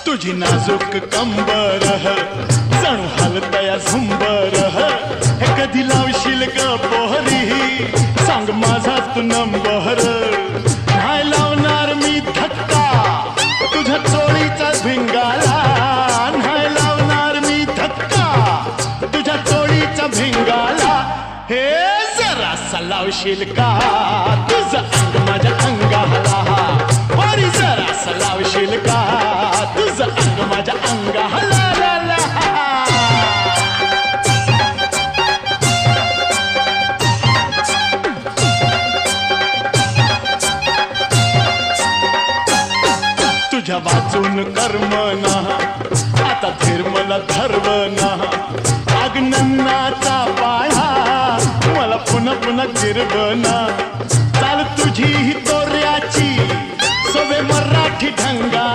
तुझी नाजूक कंबर जणू हलतया झुंबर हे कधी लावशील ग पोहरी सांग माझा तू नंबर नाही लावणार मी धक्का तुझ्या चोळीचा भिंगाला नाही लावणार मी धक्का तुझ्या चोळीचा भिंगाला हे जरासा लावशील का तुझं अंग माझ्या अंगाला वरी जरासा लावशील का तुझं अंग माझ्या अंगाला तुझ्या वाचून कर्म ना आता धर्मला धर्म ना अग्नन्नाचा पाळा मला पुन्हा पुन्हा गिरबना चाल तुझी ही तोऱ्याची सवे मराठी ढंगाला